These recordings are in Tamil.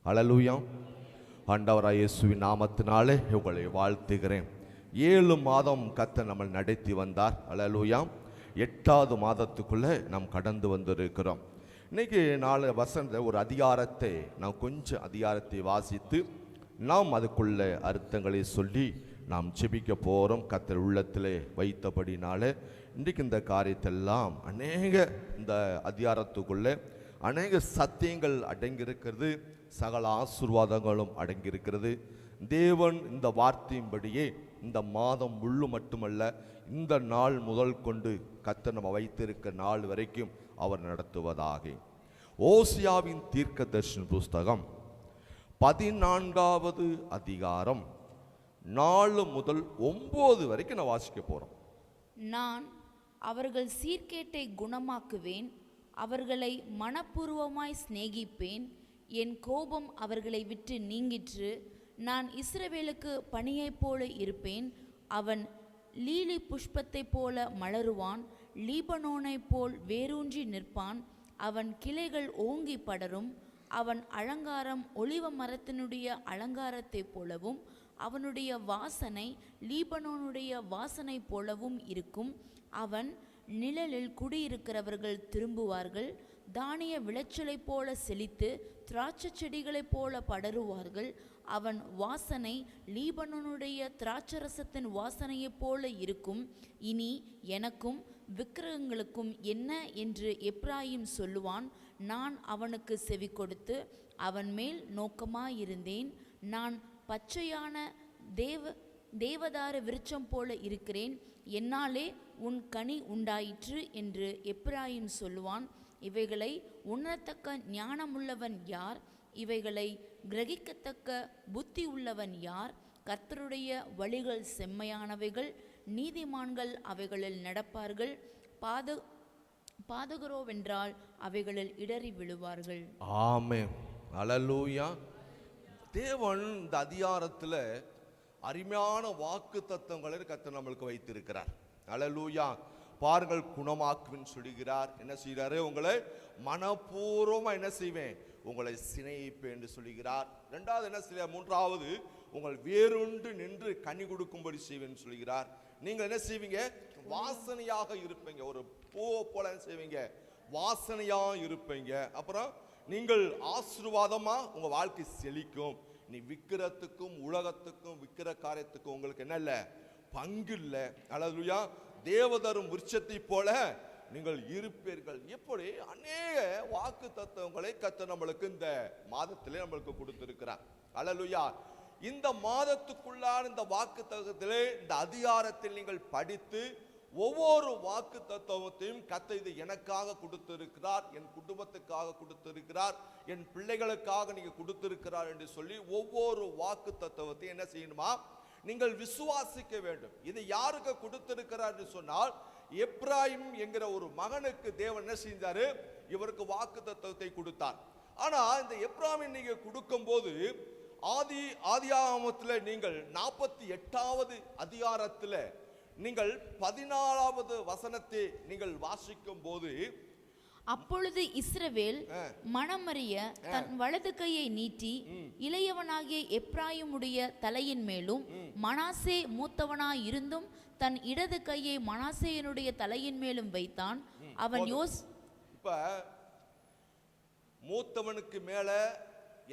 அல்லேலூயா. ஆண்டவராகிய இயேசுவின் நாமத்தினாலே உங்களை வாழ்த்துகிறேன். 7 மாதம் கர்த்தர் நம்மை நடத்தி வந்தார். அல்லேலூயா. 8வது மாதத்துக்குள்ளே நாம் கடந்து வந்திருக்கிறோம். இன்னைக்கு 4 வசனத்தை ஒரு அதிகாரத்தை நாம் கொஞ்சம் அதிகாரத்தை வாசித்து நாம் அதுக்குள்ள அர்த்தங்களை சொல்லி நாம் ஜெபிக்க போகிறோம். கர்த்தர் உள்ளத்திலே வைத்தபடினாலே இன்றைக்கு இந்த காரியத்தெல்லாம் இந்த அதிகாரத்துக்குள்ளே அநேக சத்தியங்கள் அடங்கியிருக்கிறது, சகல ஆசீர்வாதங்களும் அடங்கியிருக்கிறது. தேவன் இந்த வார்த்தையின்படியே இந்த மாதம் முழு மட்டுமல்ல, இந்த நாள் முதல் கொண்டு கர்த்தர் நம்ம வைத்திருக்க நாள் வரைக்கும் அவர் நடத்துவதாக. ஓசியாவின் தீர்க்கதரிசன புஸ்தகம் 14வது அதிகாரம் 4 முதல் 9 வரைக்கும் நான் வாசிக்க போறோம். நான் அவர்கள் சீர்கேட்டை குணமாக்குவேன், அவர்களை மனப்பூர்வமாய் சிநேகிப்பேன். என் கோபம் அவர்களை விட்டு நீங்கிற்று. நான் இஸ்ரவேலுக்கு பனியைப் போல இருப்பேன். அவன் லீலி புஷ்பத்தைப் போல மலருவான், லீபனோனைப் போல் வேரூன்றி நிற்பான். அவன் கிளைகள் ஓங்கி படரும். அவன் அலங்காரம் ஒலிவ மரத்தினுடைய அலங்காரத்தைப் போலவும் அவனுடைய வாசனை லீபனோனுடைய வாசனை போலவும் இருக்கும். அவன் நிழலில் குடியிருக்கிறவர்கள் திரும்புவார்கள். தானிய விளைச்சலைப் போல செழித்து திராட்சை செடிகளைப் போல படருவார்கள். அவன் வாசனை லீபனோனுடைய திராட்சரசத்தின் வாசனையைப் போல இருக்கும். இனி எனக்கும் விக்கிரகங்களுக்கும் என்ன என்று எப்ராயிம் சொல்லுவான். நான் அவனுக்கு செவி கொடுத்து அவன் மேல் நோக்கமாயிருந்தேன். நான் பச்சையான தேவதார விருட்சம் போல இருக்கிறேன், என்னாலே உன் கனி உண்டாயிற்று என்று எப்ராயிம் சொல்லுவான். இவைகளை உணரத்தக்க ஞானமுள்ளவன் யார்? இவைகளை கிரகிக்கத்தக்க புத்தி உள்ளவன் யார்? கர்த்தருடைய வழிகள் செம்மையானவைகள், நீதிமான்கள் அவைகளில் நடப்பார்கள். பாதகரோவென்றால் அவைகளில் இடறி விழுவார்கள். ஆமென். அல்லேலூயா. தேவன் இந்த அதிகாரத்தில் அருமையான வாக்கு தத்துவங்களை கர்த்தர் நம்மளுக்கு வைத்திருக்கிறார். அல்லேலூயா. பாருங்கள், குணமாக்குவேன் சொல்லுகிறார். என்ன செய்கிறாரு? உங்களை மனப்பூர்வமா என்ன செய்வேன்? உங்களை சிநேகிப்பேன் என்று சொல்லுகிறார். 2வது என்ன செய்ய? 3வது உங்கள் வேறுண்டு நின்று கனி கொடுக்கும்படி செய்வேன் சொல்லுகிறார். நீங்கள் என்ன செய்வீங்க? வாசனையாக இருப்பீங்க. ஒரு பூ போல என்ன செய்வீங்க? வாசனையா இருப்பீங்க. அப்புறம் நீங்கள் ஆசீர்வாதமா உங்க வாழ்க்கை செழிக்கும். நீ விக்கிரத்துக்கும் உலகத்துக்கும் விக்கிர காரியத்துக்கும் உங்களுக்கு என்ன இல்லை? பங்கு இல்லை. அல்லேலூயா. தேவதரும் விருட்சத்தை போல நீங்கள் இருப்பீர்கள். எப்படி அநேக வாக்கு தத்துவங்களை கர்த்தர் நம்மளுக்கு இந்த மாதத்திலே நம்மளுக்கு கொடுத்திருக்கிறார். அல்லேலூயா. இந்த மாதத்துக்குள்ளான இந்த வாக்கு தத்துவத்திலே இந்த அதிகாரத்தில் நீங்கள் படித்து ஒவ்வொரு வாக்கு தத்துவத்தையும் கர்த்தர் இது எனக்காக கொடுத்திருக்கிறார், என் குடும்பத்துக்காக கொடுத்திருக்கிறார், என் பிள்ளைகளுக்காக நீங்க கொடுத்திருக்கிறார் என்று சொல்லி ஒவ்வொரு வாக்கு தத்துவத்தையும் என்ன செய்யணுமா? நீங்கள் விசுவாசிக்க வேண்டும். இது யாருக்கு கொடுத்திருக்கிறார் என்று சொன்னால், எப்ராயிம் என்கிற ஒரு மகனுக்கு தேவன் என்ன செஞ்சாரு? இவருக்கு வாக்கு தத்துவத்தை கொடுத்தார். ஆனா இந்த எப்ராயிம் நீங்க கொடுக்கும் போது ஆதியாகமத்தில் நீங்கள் 48வது அதிகாரத்தில் நீங்கள் 14வது வசனத்தை நீங்கள் வாசிக்கும் போது, அப்பொழுது இஸ்ரவேல் மனமறிய தன் வலது கையை நீட்டி இளையவனாகிய எப்ராயிமுடைய தலையின் மேலும் மனாசே மூத்தவனாய் இருந்தும் தன் இடது கையை மனாசேயனுடைய தலையின் மேலும் வைத்தான். அவன் இப்ப மூத்தவனுக்கு மேல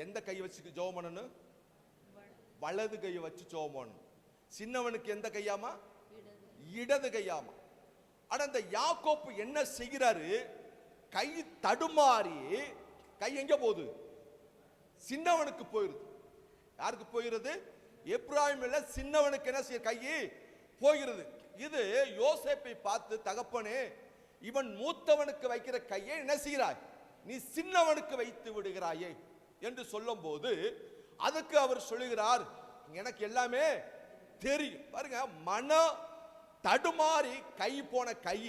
எந்த கை வச்சு ஜெபம் பண்ணணும்? வலது கையை வச்சு ஜெபம் பண்ணணும். சின்னவனுக்கு எந்த கையாமா? இடது கையாமா. ஆனா இந்த யாக்கோப்பு என்ன செய்கிறாரு? கை தடுமாறி கை எங்க போகுது? சின்னவனுக்கு போயிருது. யாருக்கு போகிறது? எப்ராயிம் இல்ல, சின்னவனுக்கு என்ன செய்ய? கை போகிறது. இது யோசேப்பை பார்த்து, தகப்பனே, இவன் மூத்தவனுக்கு வைக்கிற கையை என்ன செய்கிறாய்? நீ சின்னவனுக்கு வைத்து விடுகிறாயே என்று சொல்லும் போது அதுக்கு அவர் சொல்லுகிறார், எனக்கு எல்லாமே தெரியும். பாருங்க, மன தடுமாறி கை போன கை.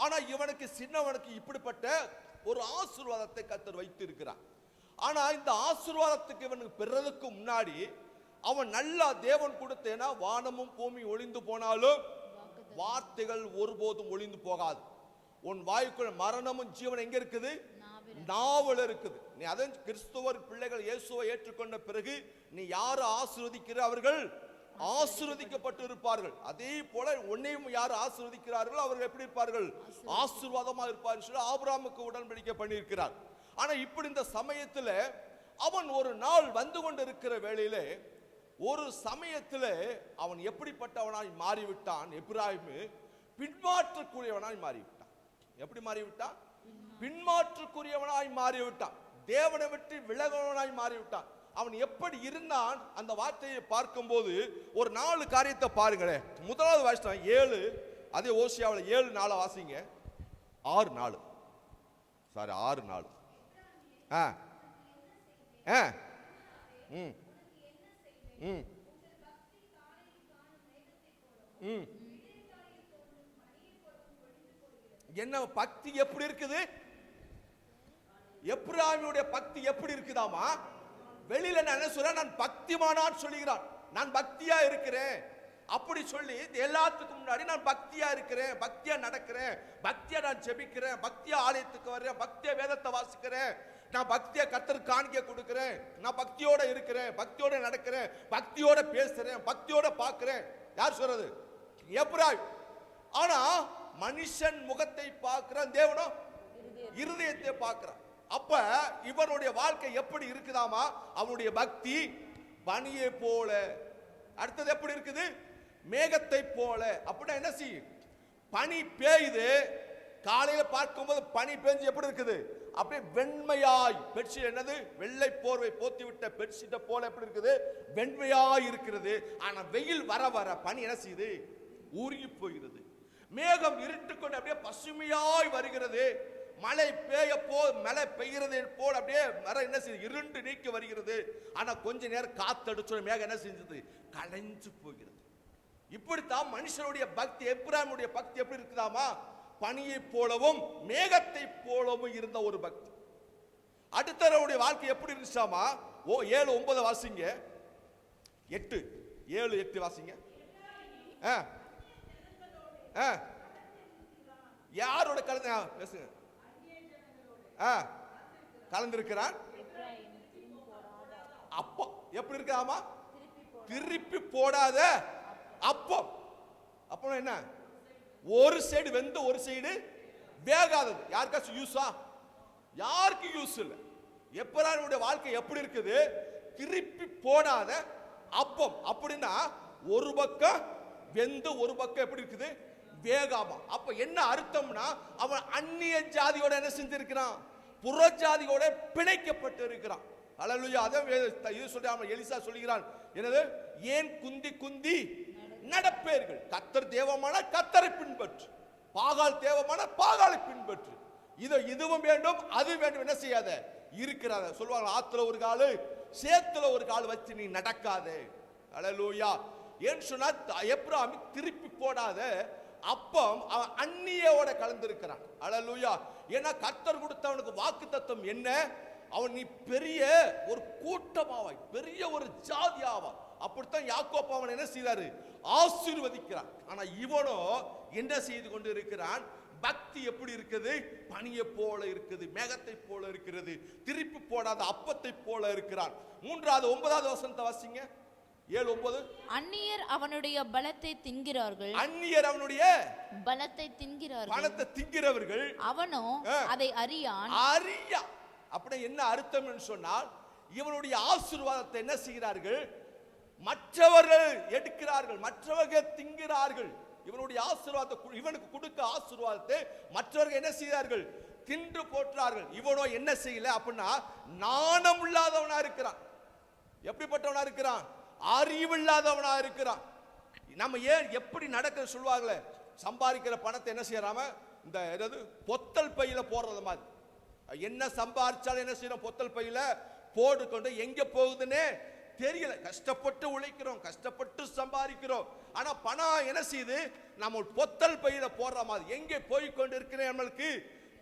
ஆனா இவனுக்கு சின்னவனுக்கு இப்படிப்பட்ட ஒரு ஆசீர்வாதத்தை கர்த்தர் வைத்து இருக்கிறார். ஆனா இந்த ஆசீர்வாதத்துக்கு இவனுக்கு பெறதுக்கு முன்னாடி அவன் நல்லா தேவன் கொடுத்தேனா, வானமும் பூமி ஒளிந்து போனாலும் வார்த்தைகள் ஒருபோதும் ஒளிந்து போகாது. உன் வாய்க்குள்ள மரணமும் ஜீவன் எங்க இருக்குது? நாவல் இருக்குது. நீ அதன் கிறிஸ்துவர் பிள்ளைகள் இயேசுவை ஏற்றுக்கொண்ட பிறகு நீ யாரை ஆசீர்வதிக்கிற அவர்கள் ஆசீர்வதிக்கப்பட்டு இருப்பார்கள். அதே போல உன்னையும் யார் ஆசீர்வதிக்கிறார்கள் அவர்கள் எப்படி இருப்பார்கள்? ஆசீர்வாதமா இருப்பார்கள் சொல்லி ஆபிரகாமுக்கு உடன்படிக்கை பண்ணியிருக்கிறார். ஆனா இப்படி இந்த சமயத்துல அவன் ஒரு நாள் வந்து கொண்டு இருக்கிற வேளையிலே ஒரு சமயத்துல அவன் எப்படிப்பட்டவனாய் மாறிவிட்டான்? எப்பிராயிம் பின்மாற்றக்கூடியவனாய் மாறிவிட்டான். எப்படி மாறிவிட்டான்? பின்மாற்றக்கூடியவனாய் மாறிவிட்டான். தேவனை விட்டு விலகுவனாய் மாறிவிட்டான். அவன் எப்படி இருந்தான்? அந்த வார்த்தையை பார்க்கும்போது ஒரு 4 காரியத்தை பாருங்களேன். முதலாவது வாசித்தோம் 7, அதே ஓசியாவில் 7:4 வாசிங்க. 6:4 சாரி 6:4. என்ன பக்தி எப்படி இருக்குது? எப்பிராயீமுடைய பக்தி எப்படி இருக்குதாமா? வெளியில நான் என்ன சொல்றேன்? நான் பக்திமானான்னு சொல்லுகிறான். நான் பக்தியா இருக்கிறேன் அப்படி சொல்லி எல்லாத்துக்கும் முன்னாடி நான் பக்தியா இருக்கிறேன், பக்தியா நடக்கிறேன், பக்தியா நான் ஜெபிக்கிறேன், பக்தியா ஆலயத்துக்கு வர்றேன், பக்தியா வேதத்தை வாசிக்கிறேன், நான் பக்தியா கர்த்தருக்கு காணிக்கை கொடுக்கிறேன், நான் பக்தியோட இருக்கிறேன், பக்தியோட நடக்கிறேன், பக்தியோட பேசுறேன், பக்தியோட பார்க்கிறேன். யார் சொல்றது? எப்பிராயீம். ஆனா மனுஷன் முகத்தை பார்க்கிறான், தேவனோ இருதயத்தை பார்க்கிறான். அப்ப இவனுடைய வாழ்க்கை எப்படி இருக்குதாமா? அவனுடைய பக்தி பனியை போல. அடுத்தது எப்படி இருக்குது? மேகத்தை போல. அப்படின்னா என்ன செய்யும்? பனி பெய்யுது, காலையில பார்க்கும்போது பனி பெஞ்சு எப்படி இருக்குது? அப்படியே வெண்மையாய், பெட்ஷீட் என்னது? வெள்ளை போர்வை போத்தி விட்ட பெட்ஷீட்டை போல எப்படி இருக்குது? வெண்மையாய் இருக்கிறது. ஆனா வெயில் வர வர பனி என்ன செய்யுது? உருகி போகிறது. மேகம் இருட்டுக்கொண்டு அப்படியே பசுமையாய் வருகிறது. மழை மழை பெய்கிறது போல் அப்படியே மரம் என்ன செய்யுது? இருண்டு நீக்கி வருகிறது. ஆனா கொஞ்ச நேரம் காத்தடிச்ச மேகம் என்ன செஞ்சது? கலைஞ்சு போகிறது. இப்படித்தான் மனுஷனுடைய பக்தி, எப்பிராயீமுடைய பக்தி எப்படி இருக்குதாமா? பனியை போலவும் மேகத்தை போலவும் இருந்த ஒரு பக்தி. அடுத்தவருடைய வாழ்க்கை எப்படி இருந்துச்சாமா? 7:9 வாசிங்க. 7:8 வாசிங்க. யாரோட கலந்து பேசுங்க? கலந்திருக்கிறான். அப்போ எப்படி இருக்காமா? திருப்பி போடாத அப்பம். அப்போ என்ன? ஒரு சைடு வெந்து ஒரு சைடு வேகாதது. யாருக்காச்சும் யூஸா? யாருக்கு யூஸ் இல்லை. எப்பிராயீமுடைய வாழ்க்கை எப்படி இருக்குது? திருப்பி போடாத அப்பம். அப்படின்னா ஒரு பக்கம் வெந்து ஒரு பக்கம் எப்படி இருக்குது? வேகாமா. அப்ப என்ன அர்த்தம்னா அவன் அந்நிய ஜாதியோட என்ன செஞ்சிருக்கிறான்? புற ஜாதியோட பிணைக்கப்பட்டு இருக்கிறான். அல்லேலூயா. அத இது சொல்றான். எலிசா சொல்கிறான், என்னது? ஏன் குந்தி குந்தி நடப்பேர்கள்? கர்த்தர் தேவமான கர்த்தரை பின்பற்று, பாகால் தேவமான பாகாலை பின்பற்று. இதுவும் வேண்டும் அது வேண்டும், என்ன செய்யாத இருக்கிறாத. சொல்லுவாங்க, ஆத்துல ஒரு காலு சேத்துல ஒரு கால் வச்சு நீ நடக்காதே. அல்லேலூயா. ஏன் சொன்னா எப்பிராயீம் திருப்பி போடாத அப்பம் அவன் அந்நியோட கலந்திருக்கிறான். அல்லேலூயா. ஏன்னா கர்த்தர் கொடுத்தவனுக்கு வாக்குத்தத்தம் என்ன? அவன் நீ பெரிய ஒரு கூட்டமாவாய், பெரிய ஒரு ஜாதி ஆவாய். அப்படித்தான் யாக்கோப்பு அவன் என்ன செய்தாரு? ஆசீர்வதிக்கிறான். ஆனா இவனோ என்ன செய்து கொண்டு இருக்கிறான்? பக்தி எப்படி இருக்குது? பனியை போல இருக்குது, மேகத்தை போல இருக்கிறது, திருப்பி போடாத அப்பத்தை போல இருக்கிறான். 3வது 9வது வசனத்தை வாசிங்க. 7:9. அந்நியர் அவனுடைய பலத்தை தின்கிறார்கள். அந்நியர் அவனுடைய பலத்தை தின்கிறார்கள். பலத்தை தின்கிறவர்கள். அவனோ அதை அறியான். அறியா. அப்படி என்ன அர்த்தம் என்று சொன்னால், இவனுடைய ஆசீர்வாதத்தை என்ன செய்கிறார்கள்? மற்றவர்கள் எடுக்கிறார்கள், மற்றவர்கள் தின்கிறார்கள். இவனுடைய ஆசீர்வாதத்தை, இவனுக்கு கொடுக்க ஆசீர்வாதத்தை மற்றவர்கள் என்ன செய்கிறார்கள்? தின்று போற்றார்கள். இவனோ என்ன செய்யல அப்படின்னா நாணம் இல்லாதவனா இருக்கிறான். எப்படிப்பட்டவனா இருக்கிறான்? அறிவில்லாதவனா இருக்கிறான். நம்ம ஏன் எப்படி நடக்க சொல்லுவாங்களே, சம்பாதிக்கிற பணத்தை என்ன செய்யறாம இந்த ஏதாவது பொத்தல் பையில போடுறது மாதிரி. என்ன சம்பாதிச்சாலும் என்ன செய்யறோம்? பொத்தல் பையில போட்டுக்கொண்டு எங்க போகுதுன்னே தெரியல. கஷ்டப்பட்டு உழைக்கிறோம், கஷ்டப்பட்டு சம்பாதிக்கிறோம். ஆனா பணம் என்ன செய்யுது? நம்ம பொத்தல் பையில போடுற மாதிரி எங்கே போய் கொண்டு இருக்கிறேன் நம்மளுக்கு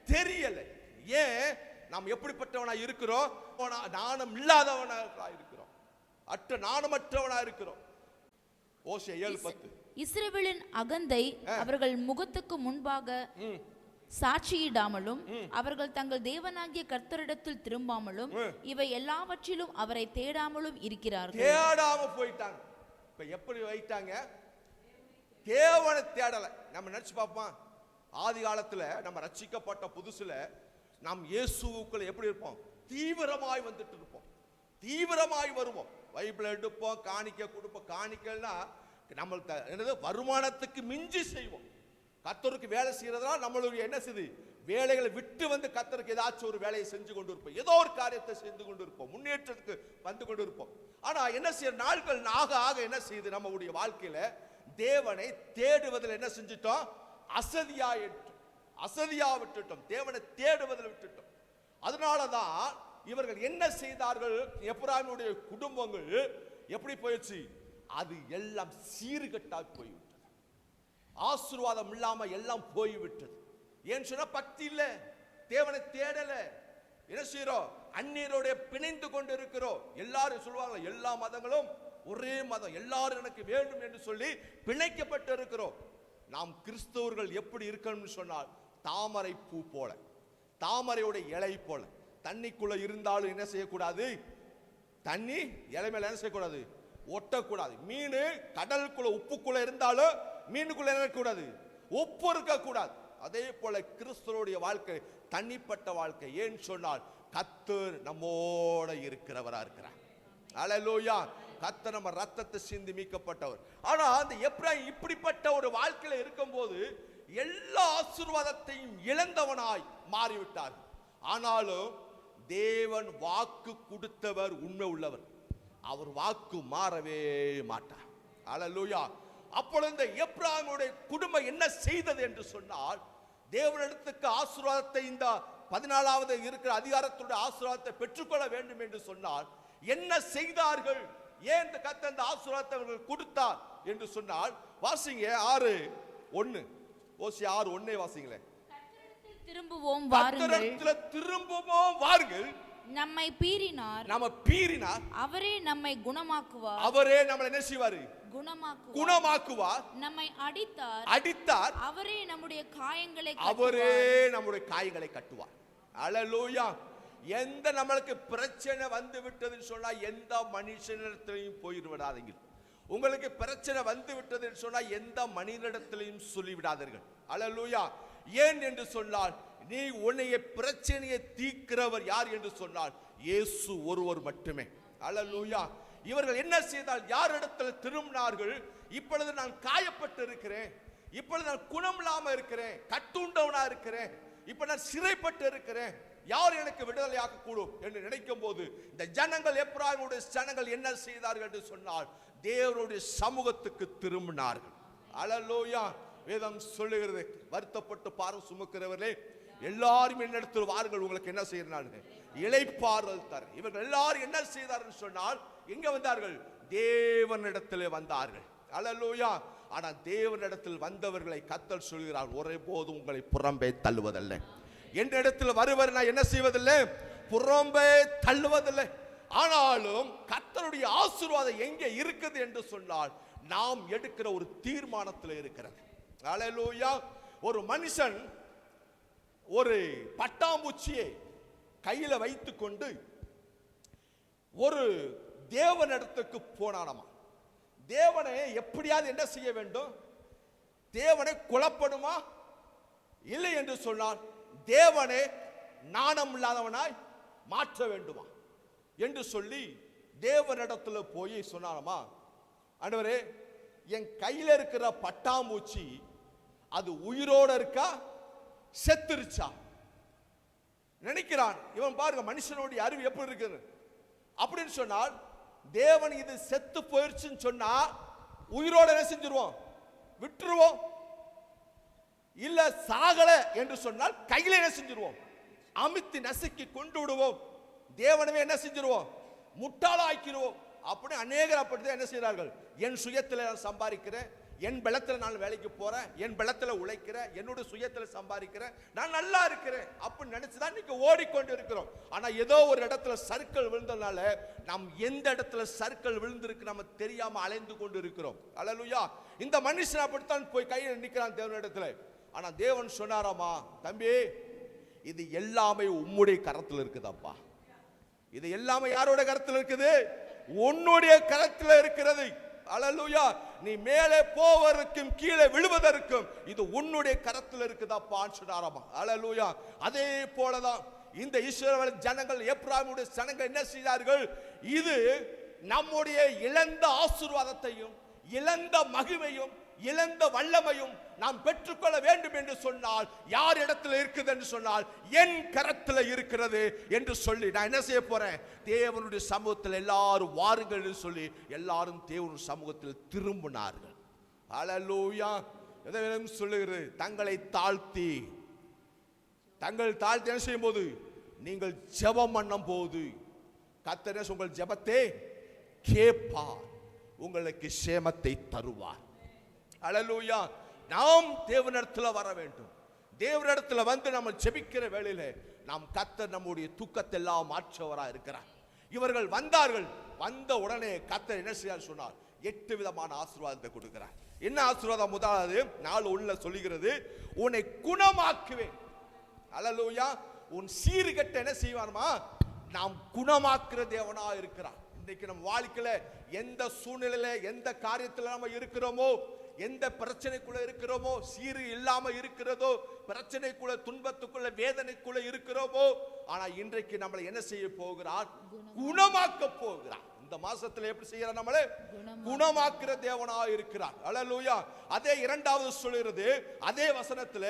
தெரியல. ஏன்? நாம் எப்படிப்பட்டவனா இருக்கிறோம்? நாணம் இல்லாதவனா இருக்கிறோம், நாணமற்றவனா இருக்கிறோம். ஓசியா 7:10. இஸ்ரவேலின் அகந்தை அவர்கள் முகத்துக்கு முன்பாக சாட்சியிடாமலும் அவர்கள் தங்கள் தேவனாகிய கர்த்தரிடத்தில் திரும்பாமலும் இவை எல்லாவற்றிலும் அவரை தேடாமலும் இருக்கிறார்கள். தேடாம போயிட்டாங்க. இப்ப எப்படி வைட்டாங்க? தேவனை தேடல. நம்ம நினைச்சு பார்ப்போம், ஆதி காலத்துல நம்ம ரட்சிக்கப்பட்ட புதுசுல நாம் இயேசுவுக்குள்ள எப்படி இருப்போம்? தீவிரமாய் வந்துட்டு இருப்போம், தீவிரமாய் வருவோம், பைபிள் எடுப்போம், காணிக்கை கொடுப்போம். காணிக்கைன்னா நம்மளுக்கு என்னது வருமானத்துக்கு மிஞ்சி செய்வோம். கர்த்தருக்கு வேலை செய்யறதுனால நம்மளுடைய என்ன செய்யுது? வேலைகளை விட்டு வந்து கர்த்தருக்கு ஏதாச்சும் ஒரு வேலையை செஞ்சு கொண்டு இருப்போம், ஏதோ ஒரு காரியத்தை செஞ்சு கொண்டு இருப்போம், முன்னேற்றத்துக்கு வந்து கொண்டு இருப்போம். ஆனா என்ன செய்ய, நாட்கள் ஆக ஆக என்ன செய்யுது? நம்மளுடைய வாழ்க்கையில தேவனை தேடுவதில் என்ன செஞ்சிட்டோம்? அசதியா விட்டுட்டோம், தேவனை தேடுவதில் விட்டுட்டோம். அதனாலதான் இவர்கள் என்ன செய்தார்கள்? எப்ராயிமுடைய குடும்பங்கள் எப்படி போயிடுச்சு? அது எல்லாம் சீர்கட்டா போய்விட்டது, ஆசீர்வாதம் இல்லாம எல்லாம் போய்விட்டது. ஏன் சொன்னா பக்தி இல்ல, தேவனை தேடல. என்ன செய்யறோம்? அந்நியரோட பிணைந்து கொண்டு இருக்கிறோம். எல்லாரும் சொல்லுவாங்க, எல்லா மதங்களும் ஒரே மதம், எல்லாரும் எனக்கு வேண்டும் என்று சொல்லி பிணைக்கப்பட்டு இருக்கிறோம். நாம் கிறிஸ்தவர்கள் எப்படி இருக்கணும்னு சொன்னால், தாமரை பூ போல, தாமரையோட இலை போல. தண்ணிக்குள்ள இருந்தாலும் என்ன செய்யக்கூடாது? தண்ணி இலை மேல என்ன செய்யக்கூடாது? ஒட்டக்கூடாது. மீன் கடலுக்குள்ள உப்புக்குள்ள இருந்தாலும் மீனுக்குள்ள இருக்கக்கூடாது, உப்பு இருக்கக்கூடாது. அதே போல கிறிஸ்துவோடைய வாழ்க்கை தனிப்பட்ட வாழ்க்கை. ஏன் சொன்னால் கர்த்தர் நம்மோட இருக்கிறவரா இருக்கிறார். அல்லேலூயா. கர்த்தர் நம்ம ரத்தத்தை சிந்தி மீட்கப்பட்டவர். ஆனா அந்த எப்ராயிம் இப்படிப்பட்ட ஒரு வாழ்க்கையில இருக்கும்போது எல்லா ஆசீர்வாதத்தையும் இழந்தவனாய் மாறிவிட்டார். ஆனாலும் தேவன் வாக்கு கொடுத்தவர் உண்மை உள்ளவர், அவர் வாக்கு மாறவே மாட்டார். அல்லேலூயா. அப்பொழுது இந்த எப்ராயிமுடைய குடும்பம் என்ன செய்தது என்று சொன்னால், தேவனிடத்துக்கு ஆசீர்வாதத்தை, இந்த 14வது இருக்கிற அதிகாரத்துடைய ஆசீர்வாதத்தை பெற்றுக்கொள்ள வேண்டும் என்று சொன்னால் என்ன செய்தார்கள்? ஏன் கர்த்தர் அந்த ஆசீர்வாதத்தை அவர்கள் கொடுத்தார் என்று சொன்னால், வாசிங்க 6:1, ஓசியா 6:1 வாசிங்களே. திரும்புவோம் வாருங்கள், திரும்புவோம் வாருங்கள். நம்மை பீறினார், அவரே நம்மை குணமாக்குவார், அவரே நம்மளை என்ன செய்வாரு? குணமாக்குவார். நம்மை அடித்தார், அவரே நம்முடைய காயங்களை கட்டுவார். அல்லேலூயா. எந்த நம்மளுக்கு பிரச்சனை வந்து விட்டதுன்னு சொன்னா எந்த மனுஷனிடத்திலையும் போயிட விடாதீங்க. உங்களுக்கு பிரச்சனை வந்து விட்டதுன்னு சொன்னா எந்த மனிதனிடத்திலையும் சொல்லிவிடாதீர்கள். அல்லேலூயா. ஏன் என்று சொன்னால், நீ உன்னைய பிரச்சனையை தீர்க்கிறவர் யார் என்று சொன்னால் இயேசு ஒருவர் மட்டுமே. அல்லேலூயா. இவர்கள் என்ன செய்தால், யாரிடத்தில் திரும்பினார்கள்? இப்பொழுது நான் காயப்பட்டு இருக்கிறேன், இப்பொழுது நான் குணம் இல்லாம இருக்கிறேன், கட்டுண்டவனா இருக்கிறேன், இப்ப நான் சிறைப்பட்டு இருக்கிறேன், யார் எனக்கு விடுதலையாக்க கூடும் என்று நினைக்கும் போது இந்த ஜனங்கள், எப்ராயிமுடைய ஜனங்கள் என்ன செய்தார்கள் என்று சொன்னால் தேவனுடைய சமூகத்துக்கு திரும்பினார்கள். அல்லேலூயா. வேதம் சொல்லுகிறது, வருத்தப்பட்டு பாரம் சுமக்கிறவர்களே எல்லாரும் என்னிடத்தில் வாருங்கள், உங்களுக்கு என்ன செய்யறாங்க? இளைப்பாறுதல் தர. இவர்கள் எல்லாரும் என்ன செய்தார்கள் சொன்னால், எங்க வந்தார்கள்? தேவனிடத்தில் வந்தார்கள். அல்லேலூயா. ஆனா தேவனிடத்தில் வந்தவர்களை கர்த்தர் சொல்கிறார், ஒரே போதும் உங்களை புறம்பே தள்ளுவதல்ல. என்னிடத்தில் வருவர் நான் என்ன செய்வதில்லை? புறம்பே தள்ளுவதில்லை. ஆனாலும் கர்த்தருடைய ஆசீர்வாதம் எங்கே இருக்குது என்று சொன்னால், நாம் எடுக்கிற ஒரு தீர்மானத்தில் இருக்கிறது. அல்லேலூயா. ஒரு மனுஷன் ஒரு பட்டாம்பூச்சியை கையில வைத்துக் கொண்டு ஒரு தேவனிடத்துக்கு போனானமா. தேவனை எப்படியாவது என்ன செய்ய வேண்டும்? தேவனை குழப்பணுமா? இல்லை என்று சொன்னால் தேவனை நாணம் இல்லாதவனாய் மாற்ற வேண்டுமா என்று சொல்லி தேவனிடத்துல போய் சொன்னானமா, ஆண்டவரே, என் கையில இருக்கிற பட்டாம்பூச்சி அது உயிரோட இருக்கா செத்துருச்சா? நினைக்கிறான் இவன். பாருங்க மனுஷனுடைய அறிவு எப்படி இருக்குது அப்படின்னு சொன்னால், தேவன் இது செத்து போயிருச்சுன்னு சொன்னா உயிரோட என்ன செஞ்சிருவோம்? விட்டுருவோம். இல்ல சாகல என்று சொன்னால் கையில என்ன செஞ்சிருவோம்? அமித்தி நசுக்கி கொண்டு விடுவோம். தேவனவே என்ன செஞ்சிருவோம்? முட்டாளாக்கிடுவோம். அப்படி அநேகர் அப்படிதான் என்ன செய்கிறார்கள்? என் சுயத்தில் நான் சம்பாதிக்கிறேன், என் பலத்தில் நான் வேலைக்கு போறேன், என் பலத்தில் உழைக்கிறேன், என்னோட சுயத்தில் சம்பாதிக்கிறேன், நான் நல்லா இருக்கிறேன் அப்படின்னு நினைச்சுதான் இன்னைக்கு ஓடிக்கொண்டு இருக்கிறோம். ஆனா ஏதோ ஒரு இடத்துல சர்க்கிள் விழுந்தனால நாம் எந்த இடத்துல சர்க்கிள் விழுந்திருக்கு நம்ம தெரியாம அலைந்து கொண்டு இருக்கிறோம். அல்லேலூயா. இந்த மனுஷன் அப்படித்தான் போய் கையில் நிற்கிறான் தேவனிடத்துல. ஆனா தேவன் சொன்னாராமா, தம்பி இது எல்லாமே உம்முடைய கரத்தில் இருக்குதப்பா. இது எல்லாமே யாரோட கரத்தில் இருக்குது? உன்னுடைய கரத்தில் இருக்கிறது. அல்லேலூயா. நீ மேலே போவதற்கும் கீழே விழுவதற்கும் இது உன்னுடைய கரத்தில் இருக்குதப்பான்னு சொன்னாராமா. அல்லேலூயா. அதே போலதான் இந்த இஸ்ரவேல் ஜனங்கள், எப்ராயிமுடைய ஜனங்கள் என்ன செய்தார்கள்? இது நம்முடைய இழந்த ஆசீர்வாதத்தையும் இழந்த மகிமையும் இழந்த வல்லமையும் நாம் பெற்றுக்கொள்ள வேண்டும் என்று சொன்னால் யார் இடத்துல இருக்குது என்று சொன்னால் என் கரத்தில் இருக்கிறது என்று சொல்லி நான் என்ன செய்ய போறேன்? தேவனுடைய சமூகத்தில் எல்லாரும் வாருங்கள் என்று சொல்லி எல்லாரும் தேவனுடைய சமூகத்தில் திரும்பினார்கள். அல்லேலூயா. எதை சொல்லுகிறது? தங்களை தாழ்த்தி என்ன செய்யும் போது நீங்கள் ஜெபம் பண்ணும் போது கர்த்தர் உங்கள் ஜெபத்தை கேட்பார், உங்களுக்கு சேமத்தை தருவார். அல்லேலூயா. நாம் தேவனிடத்தில் வர வேண்டும். தேவனிடத்தில் வந்து நம்ம ஜெபிக்கிற வேளையில நாம் கர்த்தர் நம்முடைய துக்கத்தை எல்லாம் மாற்றவராக இருக்கிறார். இவர்கள் வந்தார்கள். வந்த உடனே கர்த்தர் என்ன செய்யார் சொன்னார்? 8 விதமான ஆசீர்வாதத்தை கொடுக்கிறார். என்ன ஆசீர்வாதம்? முதலாவது 4:1 சொல்லுகிறது, உன்னை குணமாக்குவேன். அல்லேலூயா. உன் சீர்கட்ட என்ன செய்வார்மா? நாம் குணமாக்குற தேவனா இருக்கிறார். இன்னைக்கு நம்ம வாழ்க்கையில எந்த சூழ்நிலையில எந்த காரியத்துல நம்ம இருக்கிறோமோ, எந்த பிரச்சனைக்குள்ள இருக்கிறோமோ, சீரு இல்லாம இருக்கிறதோ, பிரச்சனைக்குள்ள துன்பத்துக்குள்ள வேதனைக்குள்ள இருக்கிறோமோ, ஆனா இன்றைக்கு நம்மளை என்ன செய்ய போகிறார்? குணமாக்க போகிறார். இந்த மாசத்துல எப்படி செய்யறார்? நம்மளே குணமாக்குற தேவனா இருக்கிறார். அல்லேலூயா. அதே இரண்டாவது சொல்லுகிறது, அதே வசனத்துல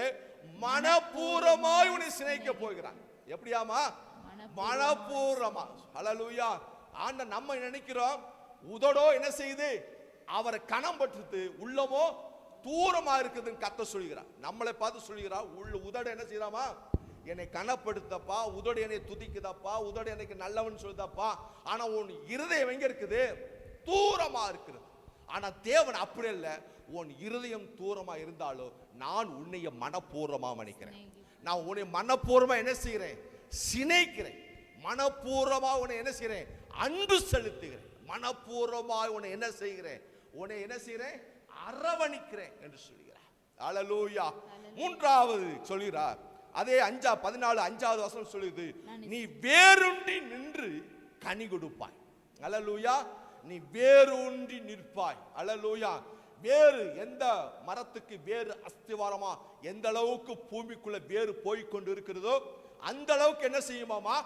மனப்பூர்வமாய் உன்னை சிநேகிக்க போகிறார். எப்படியாமா? மனப்பூர்வமா. அல்லேலூயா. ஆண்ட நம்ம நினைக்கிறோம் உதடோ என்ன செய்யுது? அவரை கணம் பற்றுது, உள்ளமோ தூரமா இருக்குதுன்னு கர்த்தர் சொல்கிறார். நம்மளை பார்த்து சொல்கிறார், உதடு என்ன செய்யறாமா? என்னை கனப்படுத்தப்பா, உதடு என்னை துதிக்குதப்பா, உதடு எனக்கு நல்லவன் சொல்லுதப்பா. ஆனா உன் இருதயம் எங்க இருக்குது? தூரமா இருக்கிறது. ஆனா தேவன் அப்படி இல்ல. உன் இருதயம் தூரமா இருந்தாலும் நான் உன்னைய மனப்பூர்வமா நினைக்கிறேன். நான் உன்னை மனப்பூர்வமா என்ன செய்கிறேன்? சிநேகிக்கிறேன். மனப்பூர்வமா உன்னை என்ன செய்கிறேன்? அன்பு செலுத்துகிறேன். மனப்பூர்வமா உன்னை என்ன செய்கிறேன்? உன்னை என்ன செய்கிறேன்? அரவணிக்கிறேன் என்று சொல்கிறார். அல்லேலூயா. மூன்றாவது சொல்கிறார், அதே 14:5 வசனம் சொல்லுது, நீ வேரூன்றி நின்று கனி கொடுப்பாய். அல்லேலூயா. நீ வேரூன்றி நிற்பாய். அல்லேலூயா. வேறு எந்த மரத்துக்கு வேறு அஸ்திவாரமா எந்த அளவுக்கு பூமிக்குள்ள வேறு போய் கொண்டு இருக்கிறதோ அந்த அளவுக்கு என்ன செய்யுமாமா?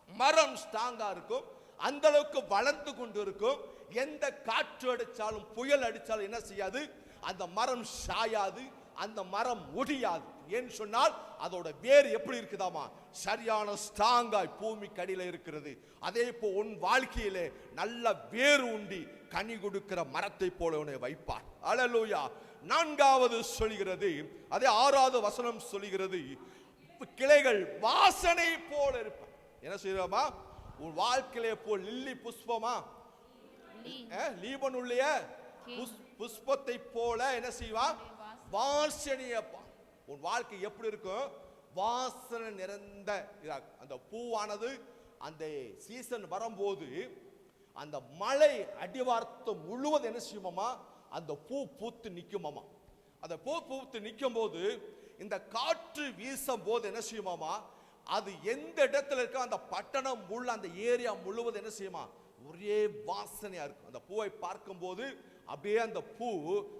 மரம் ஸ்ட்ராங்கா இருக்கும். அந்த அளவுக்கு வளர்ந்து கொண்டு இருக்கும். எந்த காற்று அடிச்சாலும் புயல் அடிச்சாலும் என்ன செய்யாது? அந்த மரம் சாயாது, அந்த மரம் ஒடியாது. ஏன்னு சொன்னால் அதோட வேர் எப்படி இருக்குதாமா? சரியான ஸ்ட்ராங்காய் பூமி கடியில இருக்கிறது. அதே போ உன் வாழ்க்கையிலே நல்ல வேர் உண்டி கனி கொடுக்கிற மரத்தை போல உன்னை வைப்பார். அல்லேலூயா. நான்காவது சொல்கிறது, அதே 6வது வசனம் சொல்கிறது, கிளைகள் வாசனை போல இருப்பார். என்ன செய்யறாமா? உன் வாழ்க்கையிலே போல் லில்லி புஷ்பமா, லீபனுடைய புஷ்பத்தை போல என்ன செய்வா? வாசனையப்பா. உன் வாழ்க்கை எப்படி இருக்கும்? வாசனை நிறைந்த அந்த பூவானது அந்த சீசன் வரும்போது அந்த மலை அடிவாரத்தை முழுவதும் என்ன செய்யுமாமா? அந்த பூ பூத்து நிக்குமாமா. அந்த பூ பூத்து நிற்கும் போது இந்த காற்று வீசும் போது என்ன செய்யுமாமா? அது எந்த இடத்துல இருக்கோ அந்த பட்டணம் முழு அந்த ஏரியா முழுவதும் என்ன செய்யுமா? ஒரே வாசனையா இருக்கும். அந்த பூவை பார்க்கும் போது அப்படியே அந்த பூ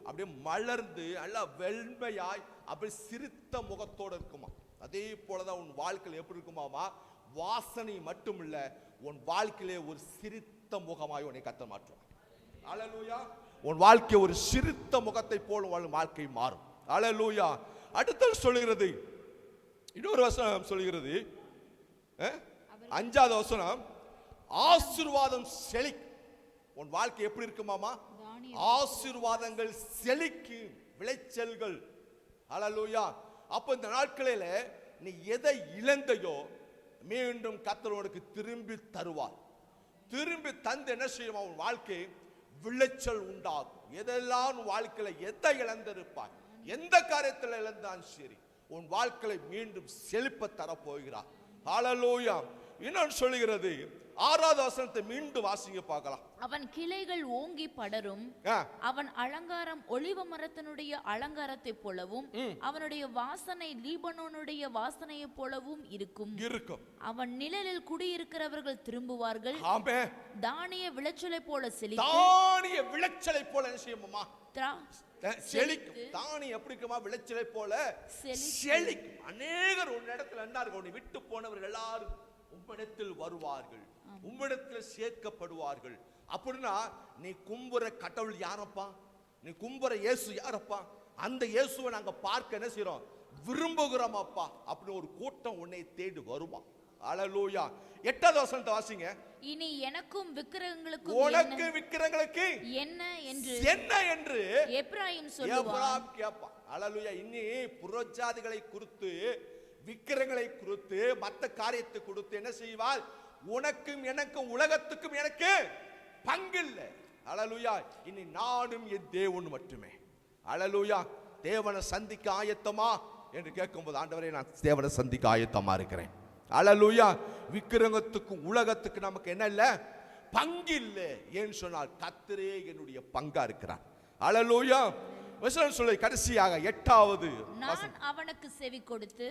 அப்படியே மலர்ந்து நல்லா வெண்மையாய் அப்படி சிரித்த முகத்தோடு இருக்குமா. அதே போலதான் உன் வாழ்க்கையில் எப்படி இருக்குமாமா? வாசனை மட்டும் இல்ல, உன் வாழ்க்கையிலே ஒரு சிரித்த முகமாய் உன்னை கர்த்தர் மாற்றுவார். அல்லேலூயா. உன் வாழ்க்கை ஒரு சிரித்த முகத்தை போல உன் வாழ்க்கை மாறும். அல்லேலூயா. அடுத்து சொல்லுகிறது, இன்னொரு வசனம் சொல்லுகிறது, 5வது வசனம், ஆசீர்வாதம் செழிக்கும். உன் வாழ்க்கை எப்படி இருக்குமாமா? ஆசீர்வாதங்கள் செழிக்கும், விளைச்சல்கள். அல்லேலூயா. அப்ப இந்த நாட்களில நீ எதை இழந்தையோ மீண்டும் கர்த்தர் உனக்கு திரும்பி தருவார். திரும்பி தந்து என்ன செய்யுமா? உன் வாழ்க்கை விளைச்சல் உண்டாகும். எதெல்லாம் உன் வாழ்க்கையில எதை இழந்திருப்பாய், எந்த காரியத்தில் இழந்தான் சரி, உன் வாழ்க்கையை மீண்டும் செழிப்ப தரப்போகிறார். ஹல்லேலூயா. இன்னொன்று சொல்லுகிறது, 6வது வசனத்தை மீண்டும் வாசிங்க பார்க்கலாம். அவன் கிளைகள் ஓங்கி படரும், ஆ, அவன் அலங்காரம் ஒலிவ மரத்தினுடைய அலங்காரத்தை போலவும், அவனுடைய வாசனை லீபனோனுடைய வாசனையை போலவும் இருக்கும். அவன் நிழலில் குடியிருக்கிறவர்கள் திரும்புவார்கள். ஆமென். தானிய விளைச்சலை போல செழித்து, தானிய விளைச்சலை போல என்ன செய்யுமா? செழிக்கும். தானியம் எப்படி இருக்குமா? விளைச்சலை போல செழிக்கும். அநேகர் ஒரு இடத்துல இருந்தார்கள், உன்னை விட்டு போனவர்கள் எல்லாரும் உம்மிடத்தில் வருவார்கள், உம்மிடத்தில் சேர்க்கப்படுவார்கள். அப்படின்னா நீ கும்புற கடவுள் யாரப்பா? நீ கும்புற இயேசு யாரப்பா? அந்த இயேசுவை நாங்க பார்க்க என்ன செய்யறோம்? விரும்புகிறோம் அப்பா. அப்படி ஒரு கூட்டம் உன்னை தேடி வருமா? அல்லேலூயா. 8வது வசனத்தை வாசிங்க. இனி எனக்கும் விக்கிரகங்களுக்கும் உனக்கு விக்கிரகங்களுக்கு என்ன என்று எப்ராயிம் சொல்லுவான். கேட்பான். அல்லேலூயா. இனி புறஜாதிகளை குறித்து, விக்கிரகங்களை குறித்து, மற்ற காரியத்தை குறித்து என்ன செய்வார்? உனக்கும் எனக்கும் உலகத்துக்கும் எனக்கு பங்கில்லை. அல்லேலூயா. இனி நானும் என் தேவன் மட்டுமே. அல்லேலூயா. தேவனை சந்திக்க ஆயத்தமா என்று கேட்கும்போது, ஆண்டவரே நான் தேவனை சந்திக்க ஆயத்தமா இருக்கிறேன். அல்லேலூயா. விக்கிரகத்துக்கும் உலகத்துக்கு நமக்கு என்ன இல்லை? பங்கு இல்லை. ஏன்னு சொன்னால் கர்த்தரே என்னுடைய பங்கா இருக்கிறார். அல்லேலூயா. வசனம் சொல்ல கடைசியாக 8வது, நான் அவனுக்கு செவி கொடுத்து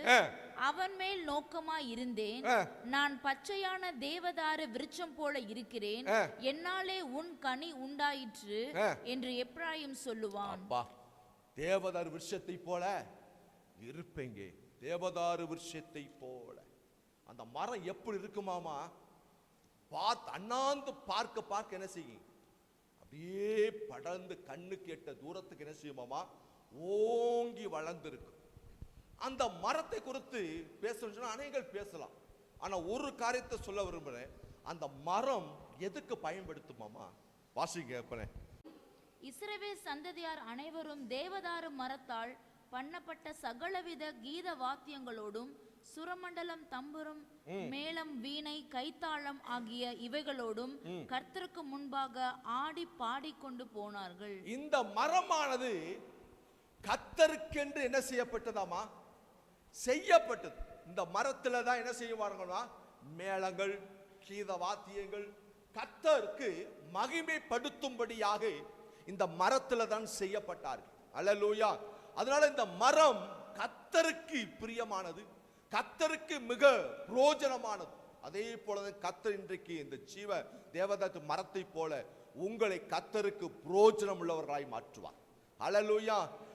அவன் மேல் நோக்கமாய் இருந்தேன். நான் பச்சையான தேவதாரு விருட்சம் போல இருக்கிறேன், என்னாலே உன் கனி உண்டாயிற்று என்று எப்ராயிம் சொல்லுவான். தேவதாரு விருட்சத்தை போல இருப்பேங்க. தேவதாரு விருட்சத்தை போல அந்த மரம் எப்படி இருக்குமாமா? பார்த்து அண்ணாந்து பார்க்க பார்க்க என்ன செய்யும்? அப்படியே படர்ந்து கண்ணுக்கு எட்ட தூரத்துக்கு என்ன செய்யுமாமா? ஓங்கி வளர்ந்துருக்கு. அந்த மரத்தை குறித்து பேசணும்னா அநேகர் பேசலாம். ஆனா ஒரு காரியத்தை சொல்ல விரும்புறேன். அந்த மரம் எதுக்கு பயன்படுத்துமாமா? வாசிங்க. இஸ்ரவேல் சந்ததியார் அனைவரும் தேவதாரு மரத்தால் பண்ணப்பட்ட சகலவித கீத வாத்தியங்களோடும் சுரமண்டலம், தம்புரும், மேளம், வீணை, கைத்தாளம் ஆகிய இவைகளோடும் கர்த்தருக்கு முன்பாக ஆடி பாடிக்கொண்டு போனார்கள். இந்த மரமானது கர்த்தருக்கென்று என்ன செய்யப்பட்டதாமா? செய்யப்பட்டது. இந்த மரத்துல தான் என்ன செய்வார்களா? மேளங்கள், கீத வாத்தியங்கள் கர்த்தருக்கு மகிமைப்படுத்தும்படியாக இந்த மரத்துல தான் செய்யப்பட்டார்கள். அல்லேலூயா. அதனால இந்த மரம் கர்த்தருக்கு பிரியமானது, கர்த்தருக்கு மிக பிரயோஜனமானது. அதே போல கர்த்தர் இன்றைக்கு இந்த ஜீவ தேவதாரு மரத்தை போல உங்களை கர்த்தருக்கு பிரயோஜனம் உள்ளவர்களாய் மாற்றுவார். அல்லேலூயா.